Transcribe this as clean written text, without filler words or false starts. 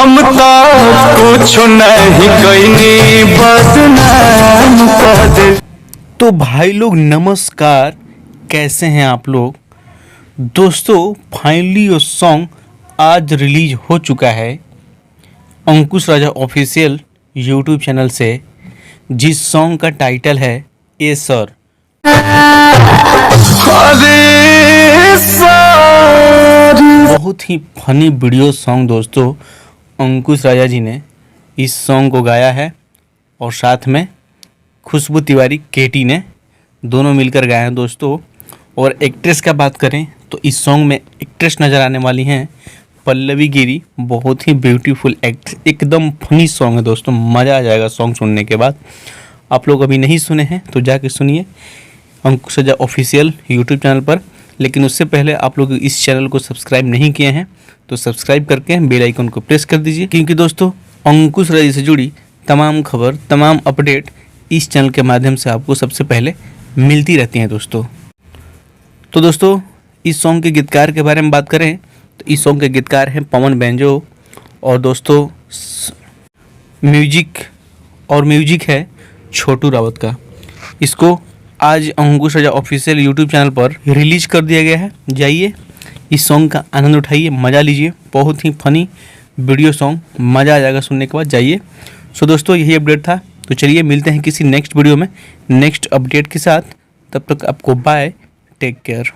हम तो कुछ नहीं कहीं बदनाम कर दे। तो भाई लोग नमस्कार, कैसे हैं आप लोग। दोस्तों फाइनली ये सॉन्ग आज रिलीज हो चुका है अंकुश राजा ऑफिशियल यूट्यूब चैनल से, जिस सॉन्ग का टाइटल है ए सर। बहुत ही फनी वीडियो सॉन्ग दोस्तों अंकुश राजा जी ने इस सॉन्ग को गाया है और साथ में खुशबू तिवारी केटी ने दोनों मिलकर गाए हैं दोस्तों। और एक्ट्रेस का बात करें तो इस सॉन्ग में एक्ट्रेस नज़र आने वाली हैं पल्लवी गिरी। बहुत ही ब्यूटीफुल एक्ट्रेस, एकदम फनी सॉन्ग है दोस्तों, मज़ा आ जाएगा सॉन्ग सुनने के बाद। आप लोग अभी नहीं सुने हैं तो जाके सुनिए अंकुश राजा ऑफिशियल यूट्यूब चैनल पर। लेकिन उससे पहले आप लोग इस चैनल को सब्सक्राइब नहीं किए हैं तो सब्सक्राइब करके बेल आइकन को प्रेस कर दीजिए, क्योंकि दोस्तों अंकुश राजा से जुड़ी तमाम खबर, तमाम अपडेट इस चैनल के माध्यम से आपको सबसे पहले मिलती रहती हैं दोस्तों। तो दोस्तों इस सॉन्ग के गीतकार के बारे में बात करें तो इस सॉन्ग के गीतकार हैं पवन बैंजो, और दोस्तों म्यूजिक है छोटू रावत का। इसको आज अंकुश राजा ऑफिशियल यूट्यूब चैनल पर रिलीज कर दिया गया है। जाइए इस सॉन्ग का आनंद उठाइए, मज़ा लीजिए। बहुत ही फनी वीडियो सॉन्ग, मज़ा आ जाएगा सुनने के बाद। जाइए। सो दोस्तों यही अपडेट था, तो चलिए मिलते हैं किसी नेक्स्ट वीडियो में नेक्स्ट अपडेट के साथ। तब तक आपको बाय, टेक केयर।